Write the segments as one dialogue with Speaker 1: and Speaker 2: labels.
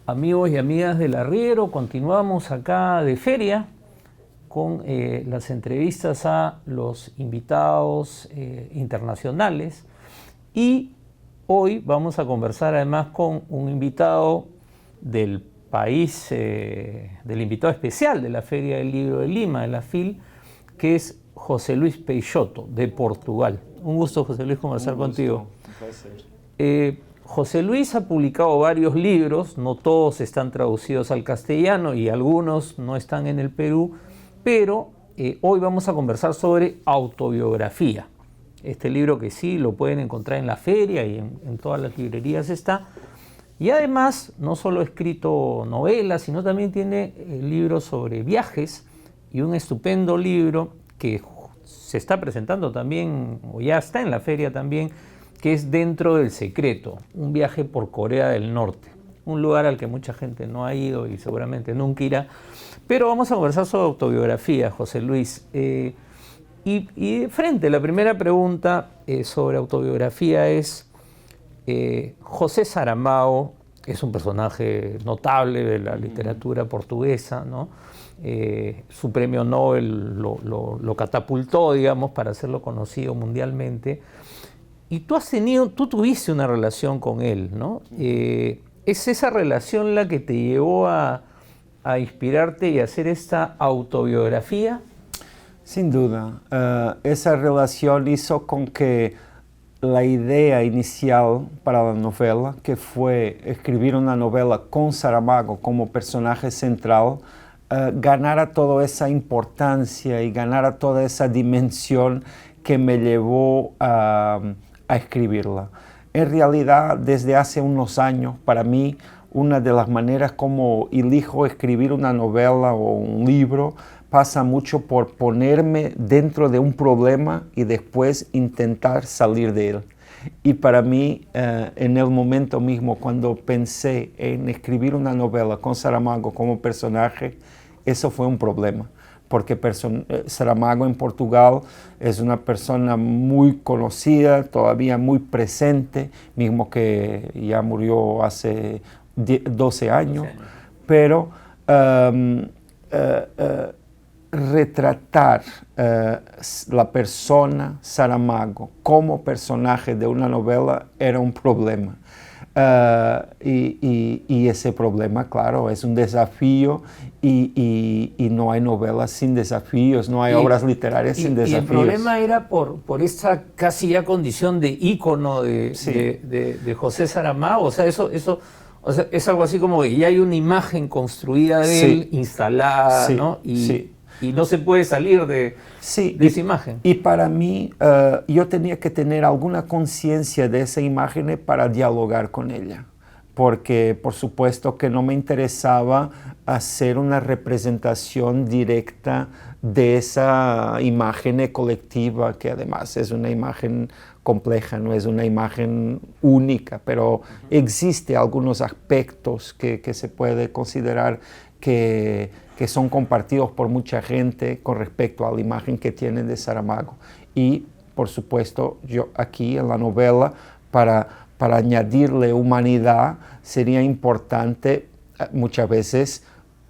Speaker 1: Amigos y amigas del Arriero, continuamos acá de feria con las entrevistas a los invitados internacionales, y hoy vamos a conversar además con un invitado del país, del invitado especial de la Feria del Libro de Lima, de la FIL, que es José Luis Peixoto, de Portugal. Un gusto, José Luis, conversar contigo.
Speaker 2: Un placer.
Speaker 1: José Luis ha publicado varios libros, no todos están traducidos al castellano y algunos no están en el Perú, pero hoy vamos a conversar sobre autobiografía. Este libro que sí lo pueden encontrar en la feria y en todas las librerías está. Y además no solo ha escrito novelas, sino también tiene libros sobre viajes y un estupendo libro que se está presentando también, o ya está en la feria también, que es Dentro del Secreto, un viaje por Corea del Norte, un lugar al que mucha gente no ha ido y seguramente nunca irá. Pero vamos a conversar sobre autobiografía, José Luis. Y de frente, la primera pregunta sobre autobiografía es, José Saramago es un personaje notable de la literatura portuguesa, ¿no? Su premio Nobel lo catapultó, digamos, para hacerlo conocido mundialmente. Y tú tuviste una relación con él, ¿no? ¿Es esa relación la que te llevó a inspirarte y a hacer esta autobiografía?
Speaker 2: Sin duda, esa relación hizo con que la idea inicial para la novela, que fue escribir una novela con Saramago como personaje central, ganara toda esa importancia y ganara toda esa dimensión que me llevó a escribirla. En realidad, desde hace unos años, para mí, una de las maneras como elijo escribir una novela o un libro pasa mucho por ponerme dentro de un problema y después intentar salir de él. Y para mí, en el momento mismo, cuando pensé en escribir una novela con Saramago como personaje, eso fue un problema. Porque Saramago en Portugal es una persona muy conocida, todavía muy presente, mismo que ya murió hace 12 años, pero retratar la persona Saramago como personaje de una novela era un problema. Y ese problema, claro, es un desafío y no hay novelas sin desafíos, no hay obras literarias sin desafíos.
Speaker 1: Y el problema era por esta casi ya condición de ícono de José Saramago, o sea, eso es algo así como que ya hay una imagen construida de él, instalada, ¿no? Y no se puede salir de esa imagen.
Speaker 2: Y para mí, yo tenía que tener alguna conciencia de esa imagen para dialogar con ella. Porque, por supuesto, que no me interesaba hacer una representación directa de esa imagen colectiva, que además es una imagen compleja, no es una imagen única, pero existe algunos aspectos que se puede considerar que son compartidos por mucha gente con respecto a la imagen que tienen de Saramago. Y, por supuesto, yo aquí en la novela, para añadirle humanidad, sería importante muchas veces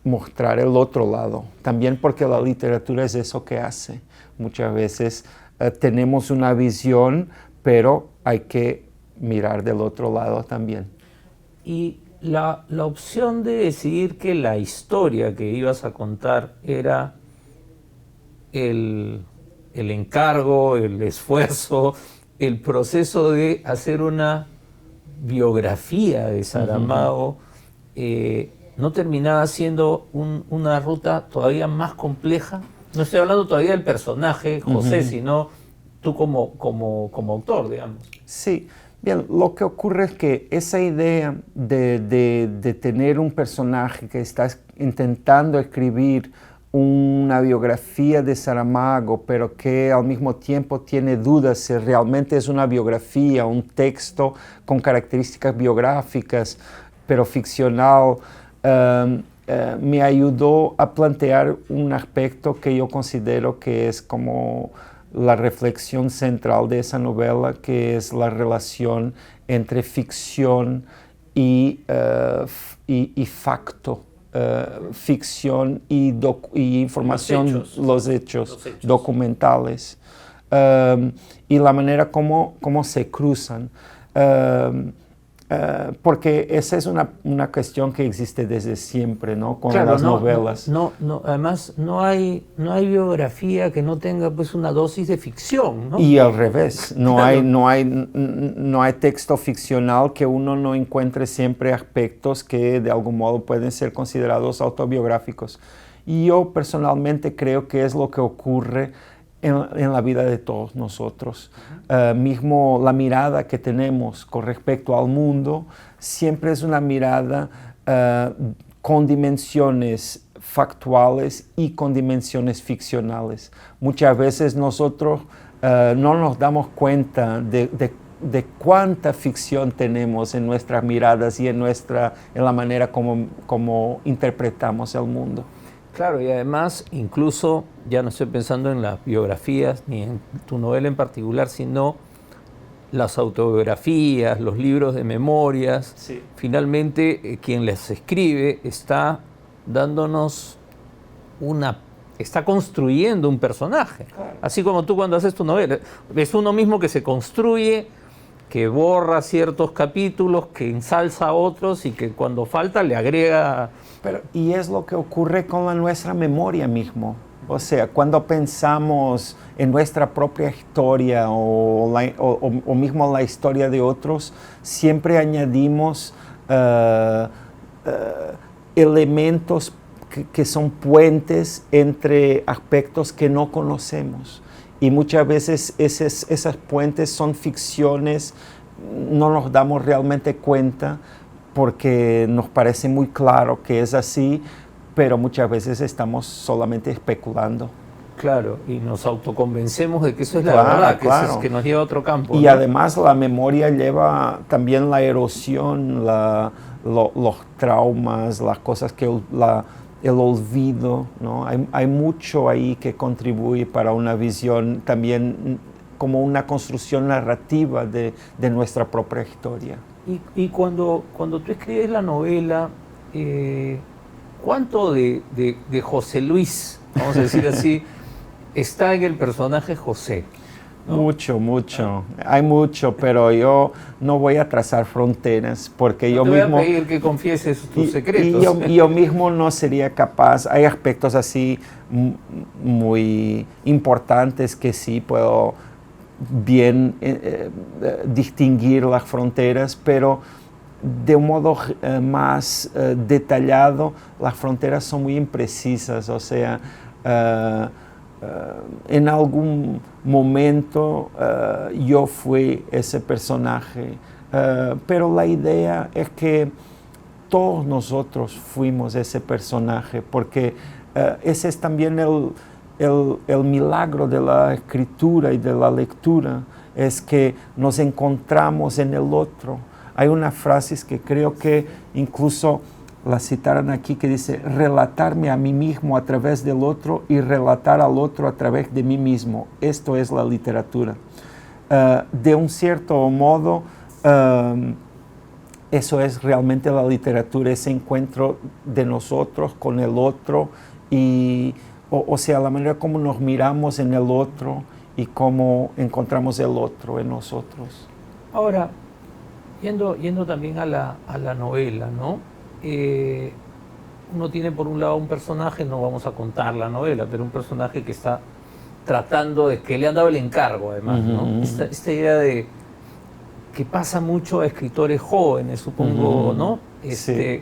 Speaker 2: mostrar el otro lado. También porque la literatura es eso que hace. Muchas veces tenemos una visión, pero hay que mirar del otro lado también.
Speaker 1: Y la opción de decidir que la historia que ibas a contar era el encargo, el esfuerzo, el proceso de hacer una biografía de Saramago, ¿no terminaba siendo una ruta todavía más compleja? No estoy hablando todavía del personaje José, sino tú como autor, digamos.
Speaker 2: Sí. Bien, lo que ocurre es que esa idea de tener un personaje que está intentando escribir una biografía de Saramago, pero que al mismo tiempo tiene dudas si realmente es una biografía, un texto con características biográficas, pero ficcional, me ayudó a plantear un aspecto que yo considero que es como la reflexión central de esa novela, que es la relación entre ficción y y facto, ficción y información, los hechos documentales, y la manera como se cruzan. Porque esa es una cuestión que existe desde siempre, ¿no? Con
Speaker 1: Claro,
Speaker 2: las novelas.
Speaker 1: Además no hay biografía que no tenga pues una dosis de ficción, ¿no?
Speaker 2: Y al revés,
Speaker 1: Claro.
Speaker 2: no hay texto ficcional que uno no encuentre siempre aspectos que de algún modo pueden ser considerados autobiográficos. Y yo personalmente creo que es lo que ocurre en la vida de todos nosotros. Mismo la mirada que tenemos con respecto al mundo siempre es una mirada con dimensiones factuales y con dimensiones ficcionales. Muchas veces nosotros no nos damos cuenta de cuánta ficción tenemos en nuestras miradas y en la manera como interpretamos el mundo.
Speaker 1: Claro, y además incluso, ya no estoy pensando en las biografías ni en tu novela en particular, sino las autobiografías, los libros de memorias.
Speaker 2: Sí.
Speaker 1: Finalmente, quien las escribe está dándonos está construyendo un personaje.
Speaker 2: Claro.
Speaker 1: Así como tú cuando haces tu novela, es uno mismo que se construye, que borra ciertos capítulos, que ensalza otros y que cuando falta le agrega.
Speaker 2: Y es lo que ocurre con nuestra memoria mismo. O sea, cuando pensamos en nuestra propia historia o mismo la historia de otros, siempre añadimos elementos que son puentes entre aspectos que no conocemos. Y muchas veces esas puentes son ficciones, no nos damos realmente cuenta porque nos parece muy claro que es así, pero muchas veces estamos solamente especulando.
Speaker 1: Claro, y nos autoconvencemos de que eso es la
Speaker 2: Claro,
Speaker 1: verdad, que,
Speaker 2: claro.
Speaker 1: eso es que nos lleva a otro campo.
Speaker 2: Y
Speaker 1: ¿no?
Speaker 2: además la memoria lleva también la erosión, los traumas, las cosas el olvido, ¿no? Hay mucho ahí que contribuye para una visión también como una construcción narrativa de nuestra propia historia.
Speaker 1: Y cuando tú escribes la novela, ¿cuánto de José Luis, vamos a decir así, está en el personaje José? ¿No?
Speaker 2: Mucho. Hay mucho, pero yo no voy a trazar fronteras porque yo mismo...
Speaker 1: Te voy a pedir que confieses tus secretos.
Speaker 2: Y yo mismo no sería capaz. Hay aspectos así muy importantes que sí puedo bien distinguir las fronteras, pero de un modo más detallado, las fronteras son muy imprecisas. O sea, en algún momento yo fui ese personaje, pero la idea es que todos nosotros fuimos ese personaje, porque ese es también el milagro de la escritura y de la lectura, es que nos encontramos en el otro. Hay una frase que creo que incluso la citaron aquí, que dice: relatarme a mí mismo a través del otro y relatar al otro a través de mí mismo. Esto es la literatura. De un cierto modo, eso es realmente la literatura, ese encuentro de nosotros con el otro, o sea, la manera como nos miramos en el otro y cómo encontramos el otro en nosotros.
Speaker 1: Ahora, yendo también a la novela, ¿no? Uno tiene por un lado un personaje, no vamos a contar la novela, pero un personaje que está tratando de, que le han dado el encargo además, ¿no? Esta idea de que pasa mucho a escritores jóvenes, supongo, ¿no?
Speaker 2: Sí.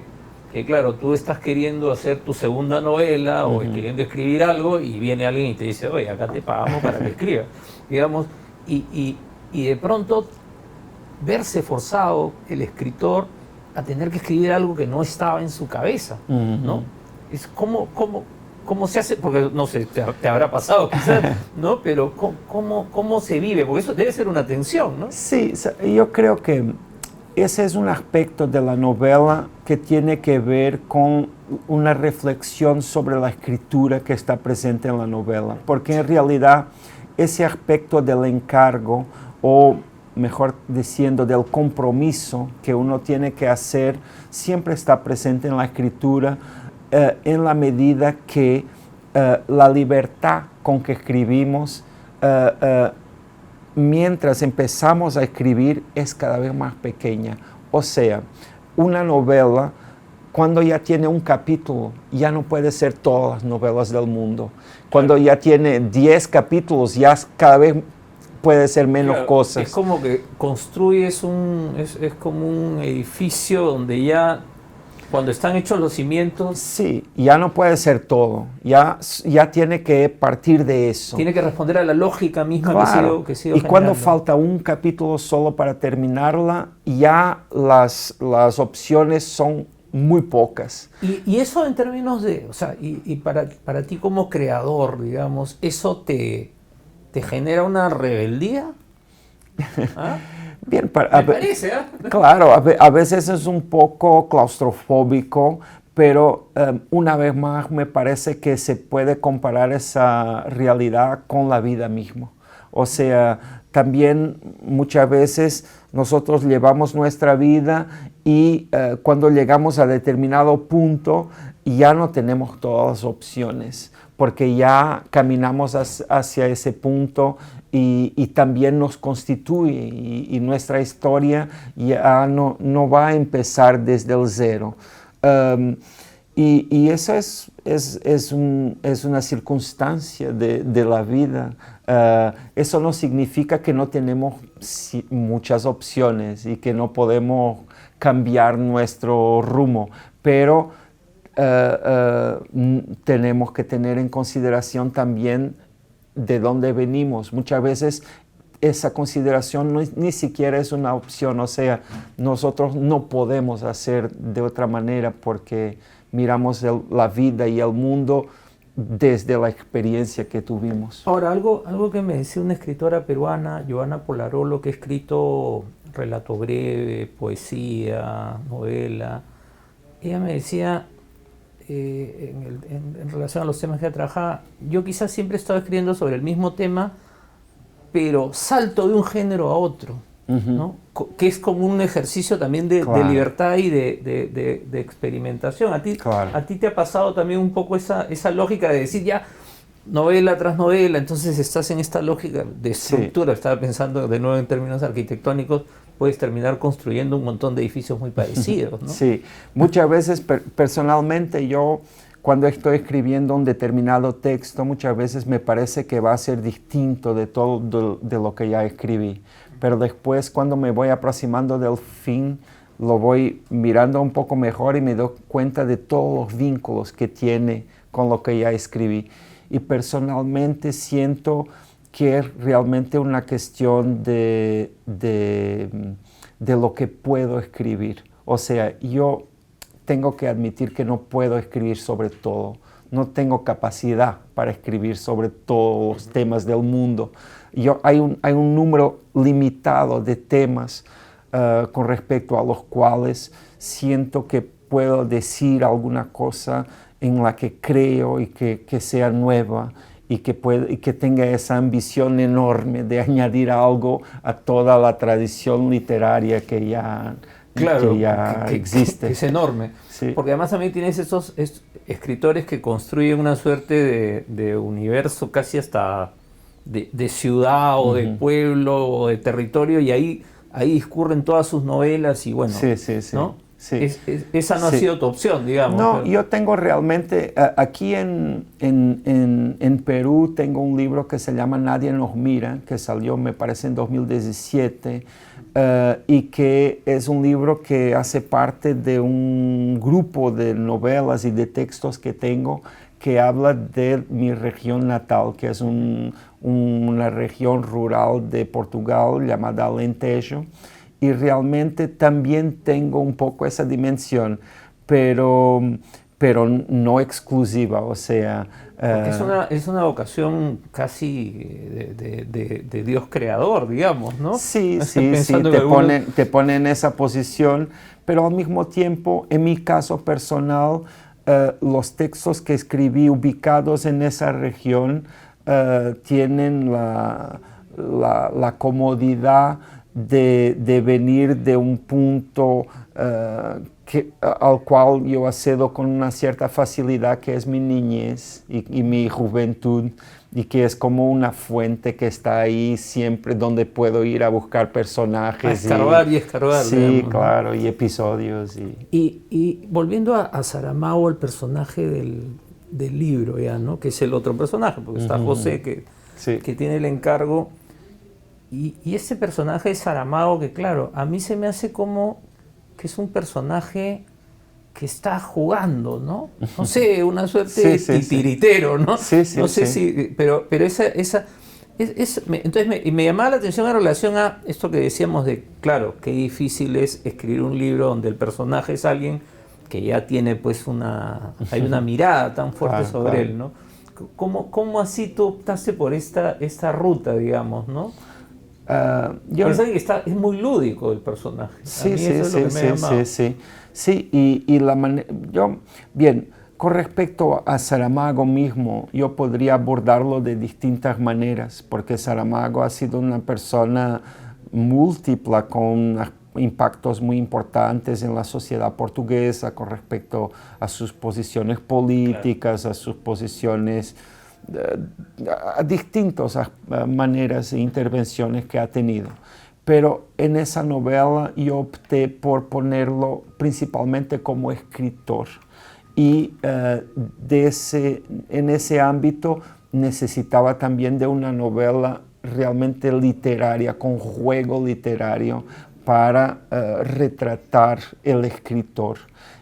Speaker 1: Que claro, tú estás queriendo hacer tu segunda novela o queriendo escribir algo y viene alguien y te dice: oye, acá te pagamos para que escribas, digamos, y de pronto verse forzado el escritor a tener que escribir algo que no estaba en su cabeza, ¿no? Es cómo se hace, porque no sé, te habrá pasado quizás, ¿no? Pero ¿cómo se vive? Porque eso debe ser una tensión, ¿no?
Speaker 2: Sí, yo creo que ese es un aspecto de la novela que tiene que ver con una reflexión sobre la escritura que está presente en la novela, porque en realidad ese aspecto del encargo o mejor diciendo, del compromiso que uno tiene que hacer, siempre está presente en la escritura, en la medida que la libertad con que escribimos, mientras empezamos a escribir, es cada vez más pequeña. O sea, una novela, cuando ya tiene un capítulo, ya no puede ser todas las novelas del mundo. Cuando ya tiene 10 capítulos, ya cada vez puede ser menos cosas.
Speaker 1: Es como que construyes es como un edificio donde ya, cuando están hechos los cimientos...
Speaker 2: Sí, ya no puede ser todo, ya tiene que partir de eso.
Speaker 1: Tiene que responder a la lógica misma,
Speaker 2: claro,
Speaker 1: que sigo
Speaker 2: y cuando
Speaker 1: generando.
Speaker 2: falta un capítulo solo para terminarla, ya las opciones son muy pocas.
Speaker 1: Y eso en términos de, o sea, y para ti como creador, digamos, ¿eso te genera una rebeldía? ¿Ah?
Speaker 2: Bien,
Speaker 1: Me parece, ¿eh?
Speaker 2: Claro, a veces es un poco claustrofóbico, pero una vez más me parece que se puede comparar esa realidad con la vida misma. O sea, también muchas veces nosotros llevamos nuestra vida y cuando llegamos a determinado punto ya no tenemos todas las opciones, porque ya caminamos hacia ese punto y también nos constituye y nuestra historia ya no va a empezar desde el cero. Y eso es una circunstancia de la vida. Eso no significa que no tenemos muchas opciones y que no podemos cambiar nuestro rumbo, pero tenemos que tener en consideración también de dónde venimos. Muchas veces esa consideración ni siquiera es una opción, o sea, nosotros no podemos hacer de otra manera porque miramos la vida y el mundo desde la experiencia que tuvimos.
Speaker 1: Ahora, algo que me decía una escritora peruana, Joana Polarolo, que ha escrito relato breve, poesía, novela. Ella me decía, en relación a los temas que trabajaba, yo quizás siempre he estado escribiendo sobre el mismo tema, pero salto de un género a otro, ¿no? Que es como un ejercicio también de libertad y de experimentación. ¿A ti te ha pasado también un poco esa lógica de decir ya novela tras novela, entonces estás en esta lógica de estructura? Sí. Estaba pensando de nuevo en términos arquitectónicos, puedes terminar construyendo un montón de edificios muy parecidos, ¿no?
Speaker 2: Sí, muchas veces personalmente yo cuando estoy escribiendo un determinado texto, muchas veces me parece que va a ser distinto de todo de lo que ya escribí. Pero después, cuando me voy aproximando del fin, lo voy mirando un poco mejor y me doy cuenta de todos los vínculos que tiene con lo que ya escribí. Y personalmente siento que es realmente una cuestión de lo que puedo escribir. O sea, yo tengo que admitir que no puedo escribir sobre todo. No tengo capacidad para escribir sobre todos los temas del mundo. Hay un número limitado de temas con respecto a los cuales siento que puedo decir alguna cosa en la que creo y que sea nueva y que tenga esa ambición enorme de añadir algo a toda la tradición literaria que ya...
Speaker 1: Claro,
Speaker 2: que ya existe.
Speaker 1: Que es enorme.
Speaker 2: Sí.
Speaker 1: Porque además también tienes esos escritores que construyen una suerte de universo casi hasta de ciudad o de pueblo o de territorio, y ahí discurren todas sus novelas y bueno,
Speaker 2: sí.
Speaker 1: ¿no?
Speaker 2: Sí.
Speaker 1: Esa no ha sido tu opción, digamos.
Speaker 2: No, pero yo tengo realmente, aquí en Perú tengo un libro que se llama Nadie nos mira, que salió me parece en 2017, y que es un libro que hace parte de un grupo de novelas y de textos que tengo que habla de mi región natal, que es una región rural de Portugal llamada Alentejo. Y realmente también tengo un poco esa dimensión, pero no exclusiva, o sea...
Speaker 1: es una vocación casi de Dios creador, digamos, ¿no?
Speaker 2: Sí, te pone en esa posición, pero al mismo tiempo, en mi caso personal, los textos que escribí ubicados en esa región tienen la comodidad de venir de un punto al cual yo accedo con una cierta facilidad, que es mi niñez y mi juventud, y que es como una fuente que está ahí siempre, donde puedo ir a buscar personajes.
Speaker 1: A escarbar y escarbar.
Speaker 2: Sí,
Speaker 1: digamos,
Speaker 2: claro,
Speaker 1: ¿no?
Speaker 2: y episodios.
Speaker 1: Y volviendo a Saramago, el personaje del libro, ya, ¿no? Que es el otro personaje, porque está José, que tiene el encargo. Y ese personaje de Saramago, que claro, a mí se me hace como que es un personaje que está jugando, ¿no? No sé, una suerte de titiritero, ¿no? No sé si, pero entonces me llamaba la atención en relación a esto que decíamos de, claro, qué difícil es escribir un libro donde el personaje es alguien que ya tiene pues hay una mirada tan fuerte sobre él, ¿no? ¿Cómo así tú optaste por esta ruta, digamos, ¿no? Parece que es muy lúdico el personaje.
Speaker 2: Sí, y la manera... Bien, con respecto a Saramago mismo, yo podría abordarlo de distintas maneras, porque Saramago ha sido una persona múltiple con impactos muy importantes en la sociedad portuguesa con respecto a sus posiciones políticas, a sus posiciones, a distintas maneras e intervenciones que ha tenido. Pero en esa novela yo opté por ponerlo principalmente como escritor. Y en ese ámbito necesitaba también de una novela realmente literaria, con juego literario, para retratar el escritor.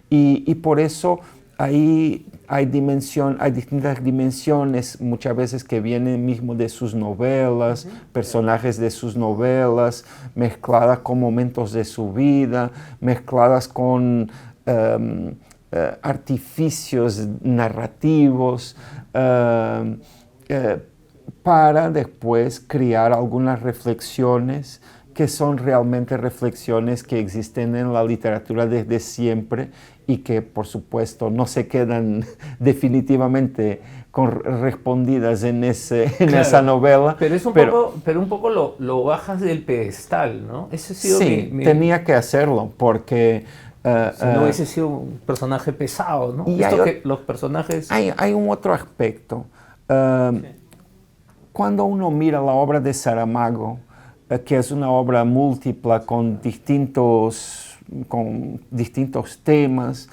Speaker 2: Y por eso ahí hay distintas dimensiones, muchas veces que vienen mismo de sus novelas, personajes de sus novelas, mezcladas con momentos de su vida, mezcladas con artificios narrativos, para después crear algunas reflexiones que son realmente reflexiones que existen en la literatura desde siempre y que, por supuesto, no se quedan definitivamente respondidas en esa novela.
Speaker 1: Pero un poco lo bajas del pedestal, ¿no? Ese ha sido
Speaker 2: tenía que hacerlo porque...
Speaker 1: si no hubiese sido un personaje pesado, ¿no? Los personajes...
Speaker 2: Hay un otro aspecto. Cuando uno mira la obra de Saramago, que es una obra múltiple con distintos temas,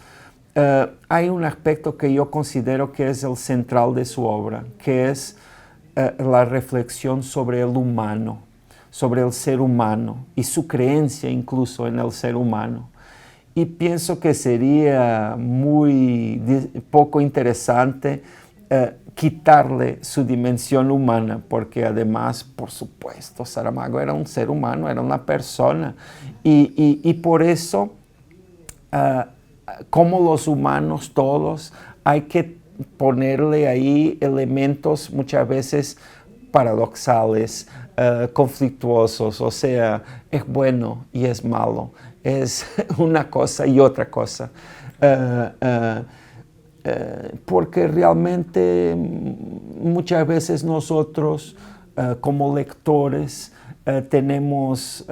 Speaker 2: hay un aspecto que yo considero que es el central de su obra, que es la reflexión sobre el humano, sobre el ser humano y su creencia incluso en el ser humano. Y pienso que sería muy poco interesante quitarle su dimensión humana, porque además, por supuesto, Saramago era un ser humano, era una persona. Y por eso, como los humanos todos, hay que ponerle ahí elementos muchas veces paradoxales, conflictuosos, o sea, es bueno y es malo, es una cosa y otra cosa. Porque realmente muchas veces nosotros como lectores tenemos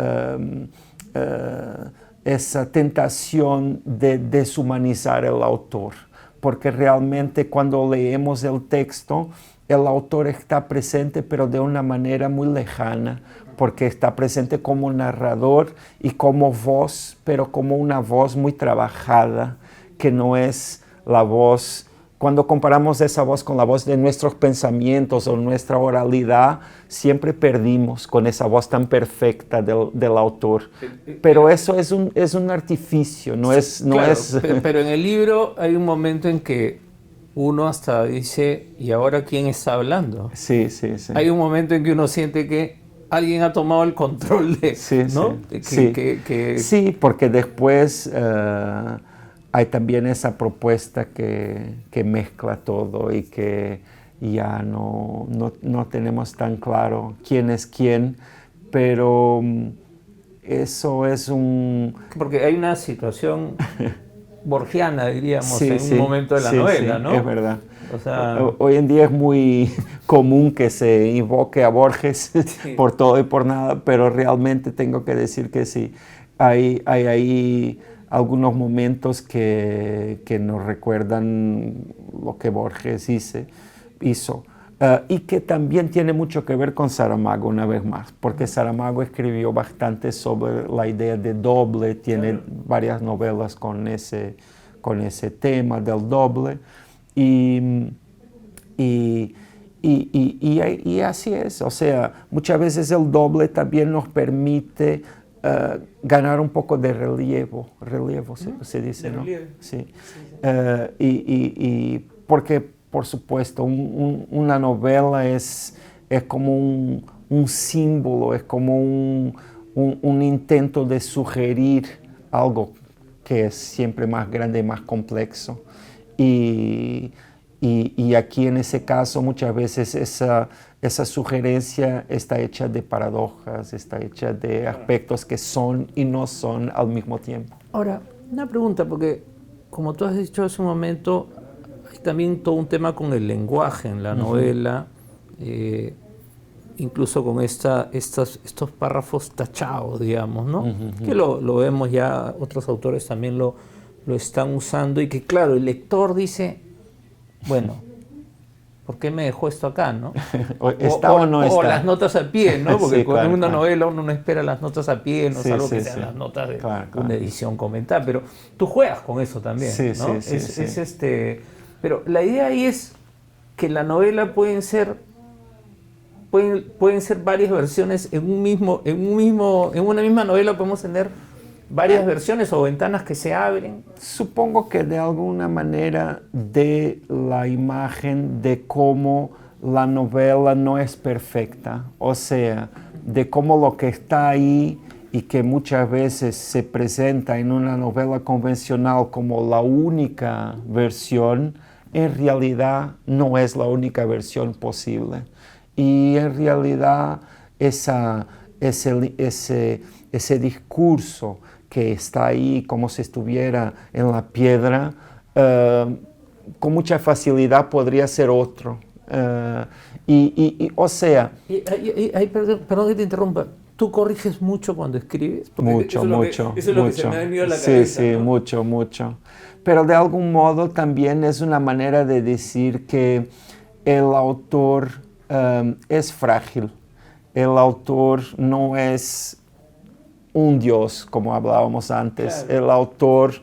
Speaker 2: esa tentación de deshumanizar el autor, porque realmente cuando leemos el texto, el autor está presente pero de una manera muy lejana, porque está presente como narrador y como voz, pero como una voz muy trabajada, que no es la voz. Cuando comparamos esa voz con la voz de nuestros pensamientos o nuestra oralidad, siempre perdimos con esa voz tan perfecta del autor. Pero eso es un artificio, no es...
Speaker 1: Pero en el libro hay un momento en que uno hasta dice, ¿y ahora quién está hablando?
Speaker 2: Sí.
Speaker 1: Hay un momento en que uno siente que alguien ha tomado el control de... ¿no?
Speaker 2: Sí, porque después... hay también esa propuesta que mezcla todo y que ya no tenemos tan claro quién es quién, pero eso es
Speaker 1: Porque hay una situación borgiana, diríamos,
Speaker 2: Sí,
Speaker 1: en
Speaker 2: sí,
Speaker 1: un momento de la novela,
Speaker 2: sí,
Speaker 1: ¿no?
Speaker 2: es verdad.
Speaker 1: O sea,
Speaker 2: Hoy en día es muy común que se invoque a Borges
Speaker 1: sí.
Speaker 2: por todo y por nada, pero realmente tengo que decir que sí. Hay ahí algunos momentos que nos recuerdan lo que Borges hizo. Y que también tiene mucho que ver con Saramago, una vez más, porque Saramago escribió bastante sobre la idea de doble, tiene varias novelas con ese tema del doble. Y, y, y así es, o sea, muchas veces el doble también nos permite ganar un poco de relevo se dice, ¿no? Sí. Y porque, por supuesto, una novela es como un símbolo, es como un intento de sugerir algo que es siempre más grande y más complejo. Y aquí en ese caso muchas veces esa sugerencia está hecha de paradojas, está hecha de aspectos que son y no son al mismo tiempo.
Speaker 1: Ahora, una pregunta, porque como tú has dicho hace un momento, hay también todo un tema con el lenguaje en la novela, incluso con estos párrafos tachados, digamos, ¿no? Que lo vemos ya, otros autores también lo están usando, y que claro, el lector dice, bueno, ¿por qué me dejó esto acá, no?
Speaker 2: ¿Está o no está?
Speaker 1: O las notas a pie, ¿no? Porque
Speaker 2: Sí, claro,
Speaker 1: en una
Speaker 2: claro.
Speaker 1: novela uno no espera las notas a pie, no
Speaker 2: Sí,
Speaker 1: salvo
Speaker 2: sí,
Speaker 1: que sean
Speaker 2: sí.
Speaker 1: las notas de
Speaker 2: Claro,
Speaker 1: una
Speaker 2: claro.
Speaker 1: edición comentada, pero tú juegas con eso también,
Speaker 2: Sí,
Speaker 1: ¿no?
Speaker 2: sí, sí, sí.
Speaker 1: Pero la idea ahí es que la novela pueden ser varias versiones en una misma novela. Podemos tener varias versiones o ventanas que se abren.
Speaker 2: Supongo que de alguna manera de la imagen de cómo la novela no es perfecta, o sea, de cómo lo que está ahí y que muchas veces se presenta en una novela convencional como la única versión, en realidad no es la única versión posible. Y en realidad ese discurso que está ahí como si estuviera en la piedra, con mucha facilidad podría ser otro. O sea...
Speaker 1: Perdón que te interrumpa. ¿Tú corriges mucho cuando escribes? Porque
Speaker 2: Mucho,
Speaker 1: eso es lo que se me ha venido a la cabeza.
Speaker 2: Sí,
Speaker 1: ¿no?
Speaker 2: mucho. Pero de algún modo también es una manera de decir que el autor es frágil. El autor no es un dios, como hablábamos antes.
Speaker 1: Claro.
Speaker 2: El autor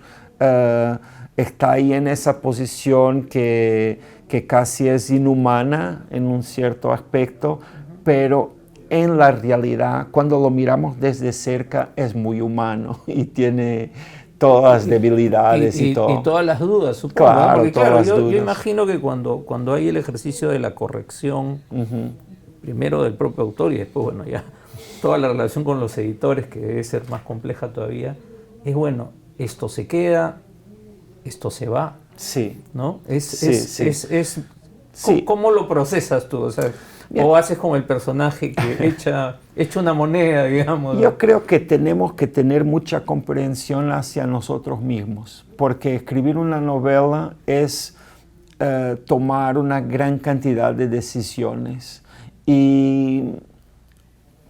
Speaker 2: está ahí en esa posición que casi es inhumana en un cierto aspecto, pero en la realidad, cuando lo miramos desde cerca, es muy humano y tiene todas las debilidades y todo.
Speaker 1: Y todas las dudas, supongo.
Speaker 2: Claro,
Speaker 1: ¿no? Porque
Speaker 2: todas
Speaker 1: claro,
Speaker 2: las
Speaker 1: yo
Speaker 2: dudas.
Speaker 1: imagino que cuando hay el ejercicio de la corrección, primero del propio autor y después, bueno, ya toda la relación con los editores, que debe ser más compleja todavía, es bueno, esto se queda, esto se va.
Speaker 2: Sí.
Speaker 1: ¿No?
Speaker 2: Sí.
Speaker 1: ¿Cómo lo procesas tú? O sea, o haces como el personaje que echa una moneda, digamos.
Speaker 2: Yo creo que tenemos que tener mucha comprensión hacia nosotros mismos, porque escribir una novela es tomar una gran cantidad de decisiones y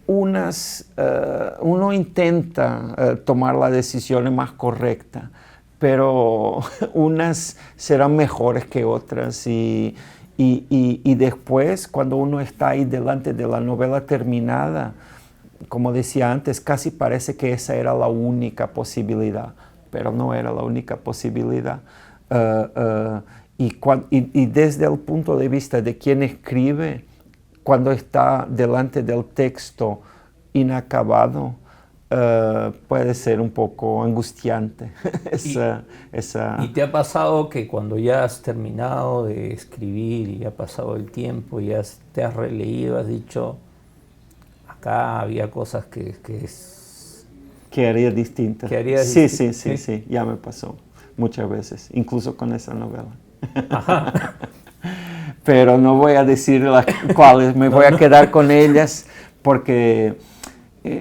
Speaker 2: uno intenta tomar la decisión más correcta, pero unas serán mejores que otras y después, cuando uno está ahí delante de la novela terminada, como decía antes, casi parece que esa era la única posibilidad, pero no era la única posibilidad. Y desde el punto de vista de quien escribe, cuando está delante del texto inacabado, puede ser un poco angustiante.
Speaker 1: ¿Y te ha pasado que cuando ya has terminado de escribir y ha pasado el tiempo y te has releído, has dicho, acá había cosas que
Speaker 2: haría distintas? Sí, ya me pasó muchas veces, incluso con esa novela.
Speaker 1: Ajá.
Speaker 2: Pero no voy a decir las cuáles, me voy a quedar con ellas porque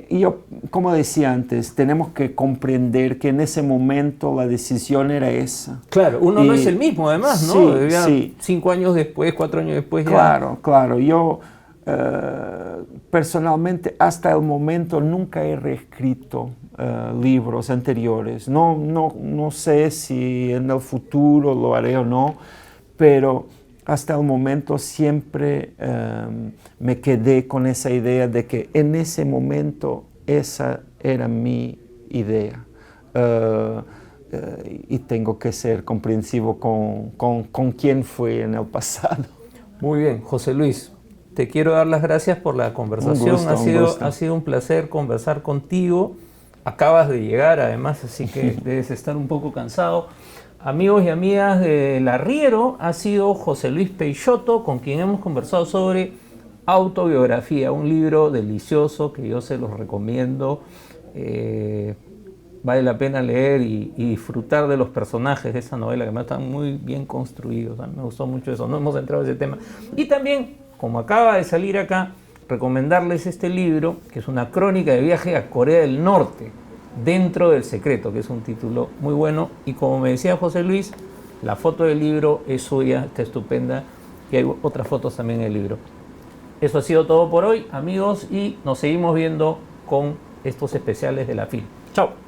Speaker 2: Y yo, como decía antes, tenemos que comprender que en ese momento la decisión era esa.
Speaker 1: Claro, uno no es el mismo además, ¿no?
Speaker 2: Sí,
Speaker 1: Ya
Speaker 2: sí.
Speaker 1: 5 años después, 4 años después ya...
Speaker 2: Claro, claro. Yo personalmente hasta el momento nunca he reescrito libros anteriores. No sé si en el futuro lo haré o no, pero hasta el momento siempre me quedé con esa idea de que en ese momento esa era mi idea. Y tengo que ser comprensivo con quién fue en el pasado.
Speaker 1: Muy bien, José Luis, te quiero dar las gracias por la conversación. Ha sido un placer conversar contigo. Acabas de llegar además, así que debes estar un poco cansado. Amigos y amigas del Arriero, ha sido José Luis Peixoto, con quien hemos conversado sobre autobiografía, un libro delicioso que yo se los recomiendo. Vale la pena leer y disfrutar de los personajes de esa novela, que además están muy bien construidos. A mí me gustó mucho eso, no hemos entrado en ese tema. Y también, como acaba de salir acá, recomendarles este libro, que es una crónica de viaje a Corea del Norte, Dentro del Secreto, que es un título muy bueno. Y como me decía José Luis, la foto del libro es suya, está estupenda, y hay otras fotos también en el libro. Eso ha sido todo por hoy, amigos, y nos seguimos viendo con estos especiales de la FIL. Chao.